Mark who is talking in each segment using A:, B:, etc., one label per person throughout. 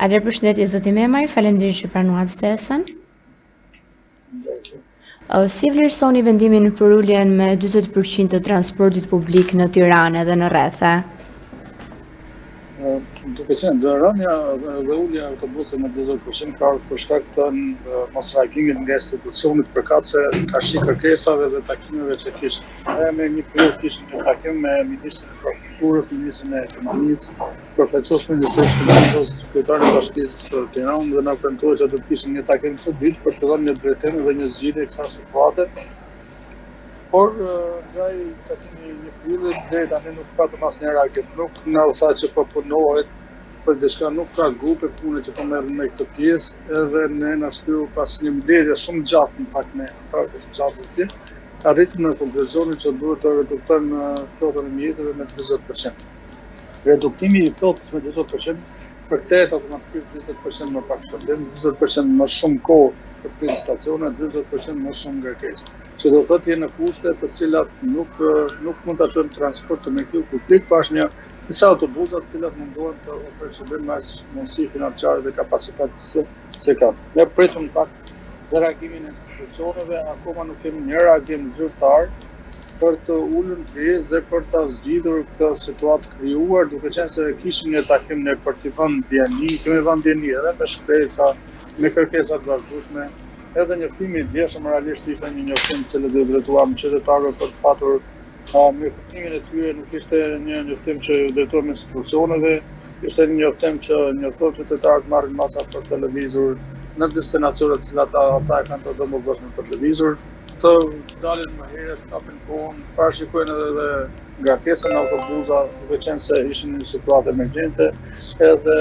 A: Atëherë përshëndetje zoti Memaj, faleminderit që pranuat ftesën. Si vlerësoni vendimin për uljen me 40% të transportit publik në Tiranë dhe në rrethe?
B: Duke qenë rënja dhe ulja e autobusëve me 40% ka ardhur për shkak të mosreagimit nga institucionet përkatëse karshi kërkesave dhe takimeve që kishin. Ne me një periudhë kishim një takim me ministrin e infrastrukturës, ministrin e ekonomisë, përfaqësues ministrisë financës, kryetarin e bashkisë së Tiranës dhe na premtuar se do të kishim një takim të ditë për të dhënë një drejtim dhe një zgjidhje kësaj situate. Por ndaj takimi një periudhë deri tani nuk ka të asnjë reagim. Nuk na u tha që po punohet për diçka, nuk ka grupe pune që po merren me këtë pjesë, edhe ne na shtyru pas një mbledhje shumë gjatë në fakt me antarët e gjatë arritëm në konkluzionin që duhet të reduktojmë flotën e mjeteve me 40%. Reduktimi i flotës me 40% përkthehet automatikisht 20% më pak shërbim, 20% më shumë kohë për pjesë stacione, 20% më shumë ngarkesë. Që do thotë jenë kushte të cilat nuk mund ta çojmë transport me kjo publik, pas një disa autobusa të cilat mundohen të ofrojnë shërbim me mundësi financiare dhe kapacitet se kanë. Ne pritum pak dhe reagimin e institucioneve, akoma nuk kemi një reagim zyrtar për të ulur në pjesë dhe për ta zgjidhur këtë situatë krijuar, duke qenë se kishim një takim ne për të vënë ndjeni, kemi vënë ndjeni edhe me shpresa, me kërkesa të vazhdueshme. Edhe njoftimi i vjeshëm realisht ishte një njoftim që do drejtuam qytetarëve për të patur me kuptimin e tyre, nuk ishte një njoftim që drejtohej institucioneve, ishte një njoftim që njofton qytetarët marrin masa për televizor në destinacione të cilat ata e kanë të domosdoshme për televizor, të dalin më herët, kapin kohën, parashikojnë edhe ngarkesën në autobusa, duke qenë se ishin në situatë emergjente, edhe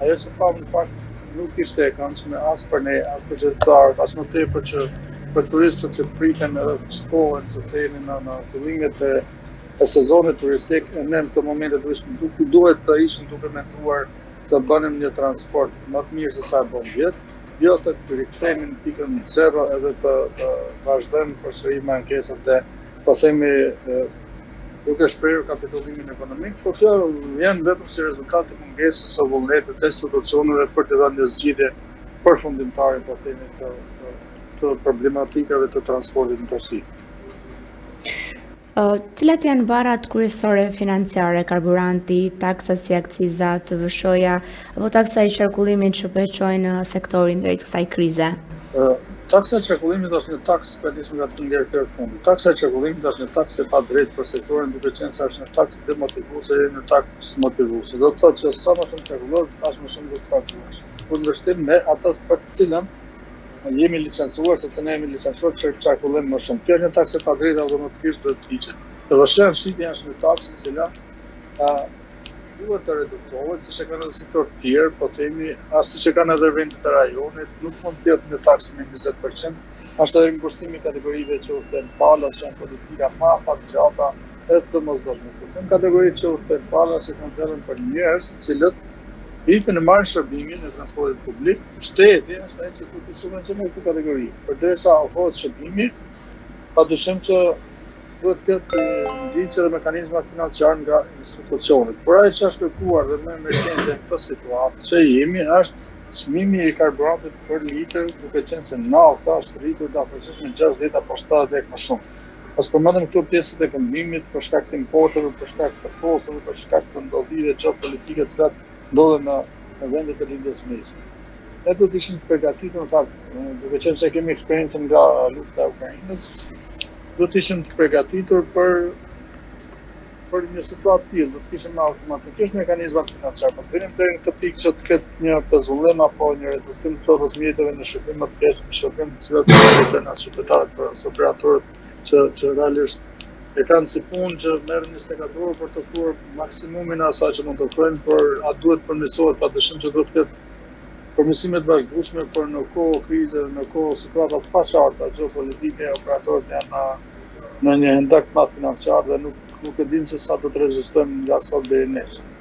B: ajo që pamë në fakt nuk ishte e këndshme as për ne, as për qytetarët, as më tepër që për turistët që priken edhe të shkohen se themi në fillimet e sezonit turistik, ne në këtë momente duhet të ishim duke menduar të bënim një transport më të mirë se sa e bën vjet, jo të rikthehemi në pikën 0 edhe të vazhdojmë përsëri me ankesat dhe po themi duke shprehur kapitullimin ekonomik, por kjo vjen vetëm si rezultat të mungesës së vullnetit të institucioneve për të dhënë një zgjidhje përfundimtare po themi të problematikave të transportit në përgjithësi.
A: Cilat janë barrat kryesore financiare, karburanti, taksat si akciza, TVSH-ja apo taksa i qarkullimit që përheqojnë sektorin drejt kësaj krize?
B: Taksa e qarkullimit është një taksë paditshme nga të ngerë fundi. Taksa e qarkullimit është një taksë e padrejtë për sektorin, duke qenë se është një taksë demotivuese dhe një taksë motivuese. Do të thotë që sa më shumë qarkullosh, aq më shumë do të paguash. Kundërshtim me ato për të cilën jemi licencuar, sepse ne jemi licencuar që qarkullim më shumë. Kjo është një taksë e padrejtë automatikisht do të hiqet. TVSH shitja është një taksë e cila duhet të reduktohet, siç e kanë edhe sektor të tjerë, po themi, as siç e kanë edhe vendet e rajonit, nuk mund të jetë një taksë me 20%, është edhe ngushëllimi i kategorive që udhëtojnë palas, që janë politika më afatgjata edhe të domosdoshme. Në kategoritë që udhëtojnë palas që kanë për njerëz të cilët ikën e marrin shërbimin e transportit publik, shteti është ai që duhet të subvencionojë këtë kategori. Përderisa ofrohet shërbimi, padyshim që duhet të ketë ndjenjë dhe mekanizma financiar nga institucionet. Por ajo që është kërkuar dhe më emergjente në këtë situatë që jemi është çmimi i karburantit për litër, duke qenë se nafta është rritur afërsisht me 60 apo 70 lekë më shumë. Pas përmendëm këto pjesët e këmbimit për shkak të importeve, për shkak të kosteve, për shkak të ndodhive politike që ndodhen në vendet e lindjes së mesme. Ne do të ishim të përgatitur, në fakt, duke qenë se kemi eksperiencën nga lufta e Ukrainës, do të ishim të përgatitur për një situatë tillë, do të kishim automatikisht mekanizma financiar. Po vinim deri në këtë pikë që të ketë një pezullim apo një reduktim të flotës mjeteve në shërbim më të keq, në shërbim të cilat do të qytetarët për operatorët që realisht e kanë si punë që merren 24 orë për të ofruar maksimumin e asaj që mund të ofrojnë, por a duhet përmirësohet, padyshim që duhet të ketë përmirësime të vazhdueshme, por në kohë krize, në kohë situata të paqarta gjeopolitike, operatorët janë në një hendak më financiar dhe nuk e dinë se sa do të rezistojmë nga sot deri nesër.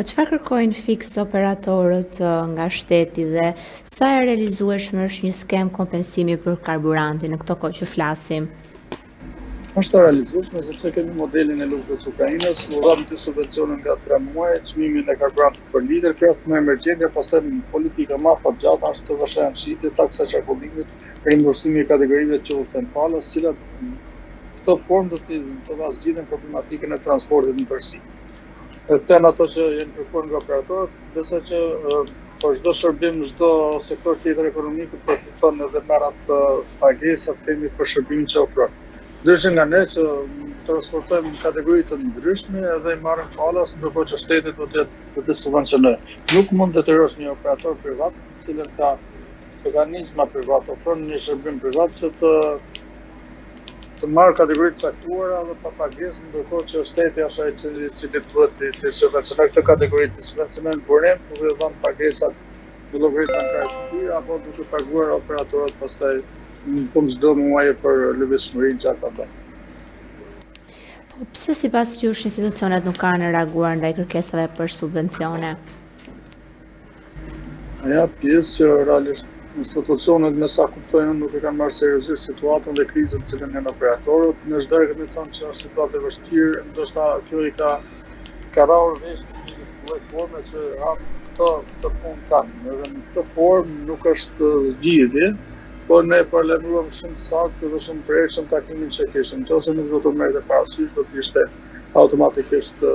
A: Çfarë kërkojnë fiks operatorët nga shteti dhe sa e realizueshme është një skem kompensimi për karburantin në këto kohë që flasim?
B: Është e realizueshme sepse kemi modelin e luftës së Ukrainës, u dham të subvencione nga 3 muaj, çmimin e karburantit për litër, kjo është më emergjente, pastaj politika më afatgjata është të vështirë shitje, taksa çarkullimit, rimbursimi i kategorive që udhëtojnë palës, cilat këto formë do të zgjidhen problematikën e transportit në tërësi. Ten ato që janë kërkuar nga operatorët, besoj që për çdo shërbim, çdo sektor tjetër ekonomik përfiton edhe merr atë pagesat kemi për shërbimin që ofron. Ndryshe nga ne që transportojmë kategori të ndryshme edhe i marrim falas, ndërkohë që shteti do të subvencionojë. Nuk mund të detyrosh një operator privat, i cili ka organizma privat, ofron një shërbim privat që të marrë kategoritë caktuara dhe pa pagesë, ndërkohë që shteti është ai i cili duhet të subvencionojë këtë kategori, të subvencionojnë burim, por dhe dhënë pagesat në llogaritën e krajit apo duke paguar operatorët pastaj në fund çdo muaji për lëvizshmërinë që ata bëjnë.
A: Po pse sipas jush institucionet nuk kanë reaguar ndaj kërkesave për subvencione?
B: Aja pjesë që realisht institucionet me sa kuptojnë nuk e kanë marrë seriozisht situatën dhe krizën që cilën janë operatorët. Në çdo kemi thënë që është situatë e vështirë, ndoshta kjo i ka rrahur vesh në një formë që këtë punë kanë. Edhe në këtë formë nuk është zgjidhje, por ne paralajmëruam shumë saktë dhe shumë prekshëm takimin që kishim. Nëse nuk do të merrte parasysh, do të ishte automatikisht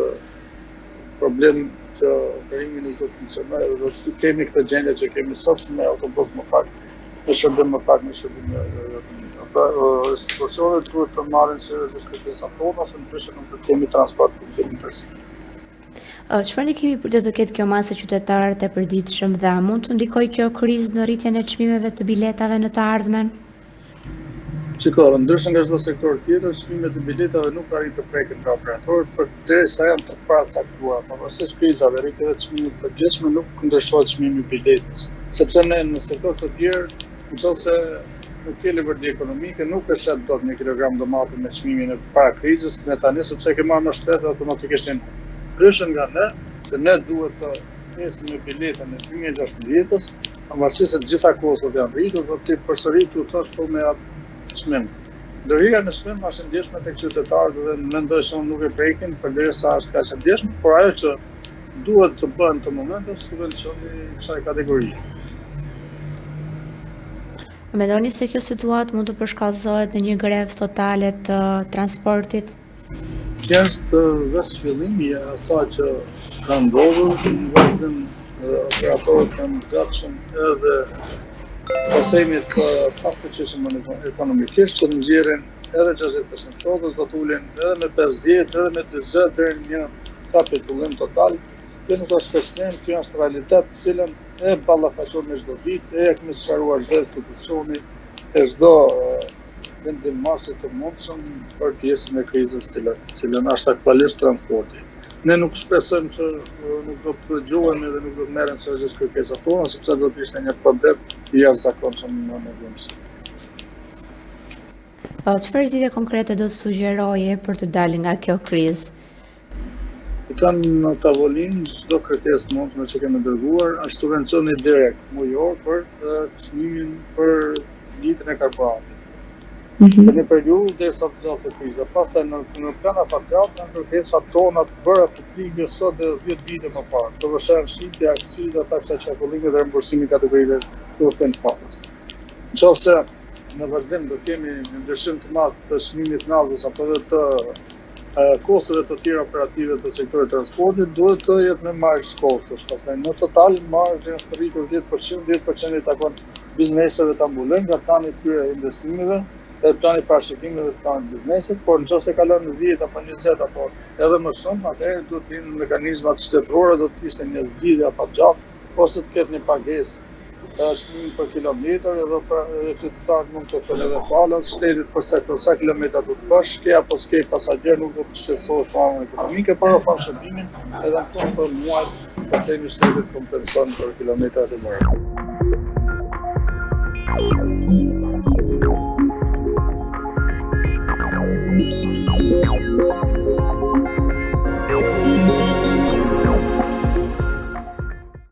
B: problem që operimi nuk do të funksionojë dhe do të kemi këtë gjendje që kemi sot me autobus më pak, me shërbim më pak, me shërbim institucionet duhet të marrin seriozisht kërkesat tona, se ndryshe nuk do të kemi transport publik në tërësi.
A: Çfarë ndikimi do të ketë kjo masë qytetarë të përditshëm dhe a mund të ndikojë kjo krizë në rritjen e çmimeve të biletave në të ardhmen?
B: Shiko, ndryshe nga çdo sektor tjetër, çmimet e biletave nuk arrin të preken nga operatorët, por derisa janë të paracaktuara, pavarësisht krizave, rritjeve të çmimit të përgjithshme nuk ndryshohet çmimi i biletës, sepse ne në sektor të tjerë, nëse nuk ke lëvërdi ekonomike, nuk e shet dot 1 kilogram domate me çmimin e para krizës, ne tani sepse ke marrë më shpejt automatikisht janë ndryshe nga ne, se ne duhet të ecim me biletën e 2016-s, pavarësisht se të gjitha kostot janë rritur, do të përsëritur thash po me atë çmim. Ndërhyrja në çmim është e ndjeshme tek qytetarët dhe mendoj se nuk e prekin përderisa është kaq e ndjeshme, por ajo që duhet të bëhen të momentet subvencioni kësaj kategorie.
A: Mendoni se kjo situatë mund të përshkallëzohet në një grevë totale të transportit?
B: Kjo është vetë fillimi i asaj që ka ndodhur, në vazhdim operatorët janë gatshëm edhe pasejmit të pafuqishëm ekonomikisht që nxjerrin edhe 60% kotës, do të ulen edhe me 50, edhe me 20 deri në një kapitullim total. Kjo nuk është kështnim, kjo është realitet të cilën e ballafaqon me çdo ditë, e kemi sqaruar çdo institucioni, e çdo vendimmarrësi të mundshëm për pjesën e krizës cilën është aktualisht transporti. Ne nuk shpresojmë që nuk do të dëgjohemi dhe nuk do të merren seriozisht kërkesat tona, sepse do të ishte një problem i jashtëzakonshëm në vendimsi.
A: Çfarë zgjidhje konkrete do të sugjeroje për të dalë nga kjo krizë?
B: I kanë në tavolinë çdo kërkesë mundshme që kemi dërguar, është subvencioni direkt mujor për çmimin për litrin e karburantit. Në një periudhë derisa të zgjat kriza. Pastaj në plan afatgjat janë kërkesat tona të bëra publike sot dhe 10 vite më parë. Të vështirë shitja, akciza, taksa çarkullimi dhe rimbursimi kategorive të udhëtojnë palës. Nëse në vazhdim do kemi një ndryshim të madh të çmimit të naftos apo të kosteve të tjera operative të sektorit transportit, duhet të jetë me margë kostosh. Pastaj në total margja është rritur 10% i takon bizneseve të ambulojnë nga plani i tyre investimeve dhe plani parashikimit dhe plani biznesit, por nëse kalon në 10 apo 20 apo edhe më shumë, atëherë duhet të jenë mekanizmat shtetërore, do të ishte një zgjidhje afatgjat ose të ketë një pagesë çmimi për kilometër edhe qytetarët mund të kenë edhe falas, shtetit për sa kilometra do të bësh, ke apo s'ke pasagjer nuk do të shqetësohesh planën ekonomike, por ofron shërbimin edhe në fund për muaj pastaj shtetit kompenson për kilometrat e bërë.